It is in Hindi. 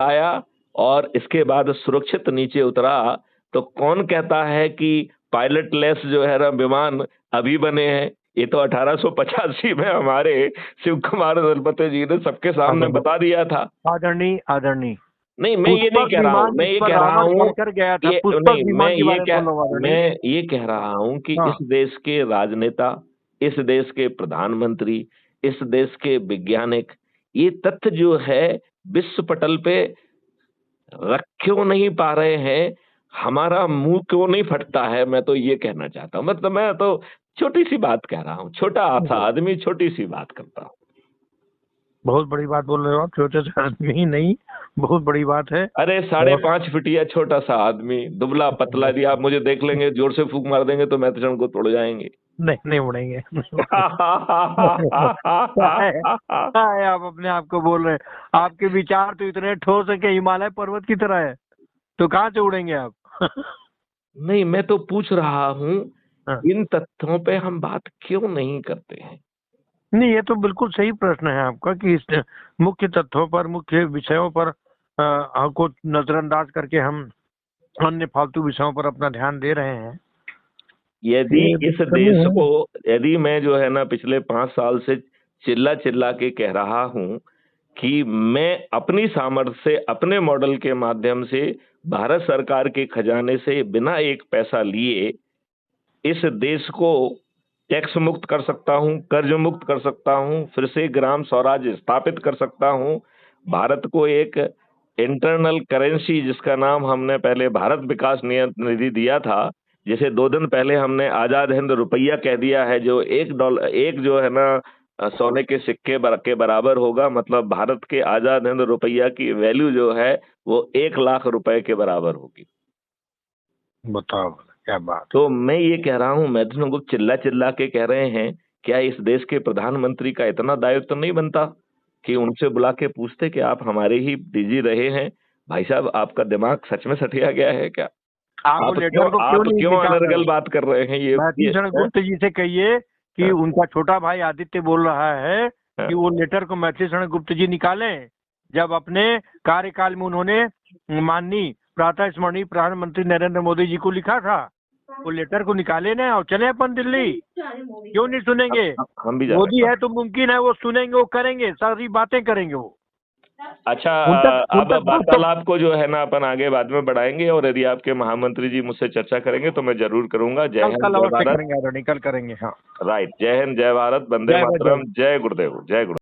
आया और इसके बाद सुरक्षित नीचे उतरा, तो कौन कहता है कि पायलट लेस जो है ना विमान अभी बने हैं? ये तो 1885 में हमारे शिव कुमार दलपते जी ने सबके सामने आदरणीय बता दिया था। आदरणीय आदरणीय नहीं, मैं ये नहीं पुष्पक कह रहा हूँ, विमान मैं जिस ये पर कह रहा रावण हूँ चढ़कर गया था, ये पुष्पक नहीं, विमान के बारे में बोल रहा हूँ आदरणीय। मैं ये कह रहा हूँ कि हाँ। इस देश के राजनेता, इस देश के प्रधानमंत्री, इस देश के वैज्ञानिक, ये तथ्य जो है विश्व पटल पे रख क्यों नहीं पा रहे हैं? हमारा मुँह क्यों नहीं फटता है? मैं तो ये कहना चाहता हूँ। मतलब मैं तो छोटी-सी बात कह रहा हूँ, छोटा-सा आदमी छोटी-सी बात करता हूँ। बहुत बड़ी बात बोल रहे हो आप, छोटे से आदमी ही नहीं, बहुत बड़ी बात है। अरे 5.5 फीटिया छोटा-सा आदमी, दुबला-पतला जी आप मुझे देख लेंगे, जोर से फूँक मार देंगे तो मैथुन को तोड़ जाएँगे। नहीं नहीं उड़ेंगे। क्या है आप अपने आप को बोल रहे हैं? आपके विचार तो इतने ठोस है कि हिमालय पर्वत की तरह है, तो कहाँ से उड़ेंगे आप? नहीं, मैं तो पूछ रहा हूँ, हाँ। इन तथ्यों पे हम बात क्यों नहीं करते हैं? नहीं, ये तो बिल्कुल सही प्रश्न है आपका कि इस मुख्य तथ्यों पर, मुख्य विषयों पर को नजरअंदाज करके हम अन्य फालतू विषयों पर अपना ध्यान दे रहे हैं। यदि ये इस दिक्कत नहीं देश है। को यदि मैं जो है ना पिछले 5 साल से चिल्ला-चिल्ला के कह रहा हूँ कि मैं अपनी सामर्थ्य से, अपने मॉडल के माध्यम से भारत सरकार के खजाने से बिना एक पैसा लिए इस देश को टैक्स मुक्त कर सकता हूँ, कर्ज मुक्त कर सकता हूँ, फिर से ग्राम स्वराज स्थापित कर सकता हूँ। भारत को एक इंटरनल करेंसी जिसका नाम हमने पहले भारत विकास निधि दिया था, जिसे 2 दिन पहले हमने आज़ाद हिंद रुपया कह दिया है, जो एक जो है ना सोने के सिक्के के बराबर होगा। मतलब भारत के आज़ाद हिंद रुपया की वैल्यू जो है, वो 1 लाख रुपए के बराबर होगी। बताओ क्या बात है। तो मैं ये कह रहा हूँ, मैथुन गुप्त चिल्ला-चिल्ला के कह रहे हैं, क्या इस देश के प्रधानमंत्री का इतना दायित्व नहीं बनता कि उनसे बुला के पूछते कि आप हमारे ही डीजी रहे हैं, भाई साहब आपका दिमाग सच में सठिया गया है क्या? आप वो लेटर को क्यों आप नहीं क्यों निकाल रहे अनर्गल हो? बात कर रहे हैं? ये मैथिली गुप्त जी से कहिए कि उनका छोटा भाई आदित्य बोल रहा है कि वो लेटर को मैथिली गुप्त जी निकालें, जब अपने कार्यकाल में उन्होंने माननीय प्रातः स्मरणीय प्रधानमंत्री नरेंद्र मोदी जी को लिखा था। वो लेटर को निकाले ना और चले अपन दिल्ली। क्यों नहीं सुनेंगे? हम भी जा रहे मोदी हैं। है तो मुमकिन है वो सुनेंगे, वो करेंगे, सारी बातें करेंगे वो। अच्छा, उन अब तक बात तो वार्तालाप को जो है ना अपन आगे बाद में बढ़ाएंगे और यदि आपके महामंत्री जी मुझसे चर्चा करेंगे तो मैं जरूर करूंगा। जय कल हिंद, कल जय अवश्य भारत। करेंगे आदरणीय, कल करेंगे। हाँ। राइट, जय हिंद, जय भारत, वंदे जय जय। मातरम, जय गुरुदेव, जय गुरु।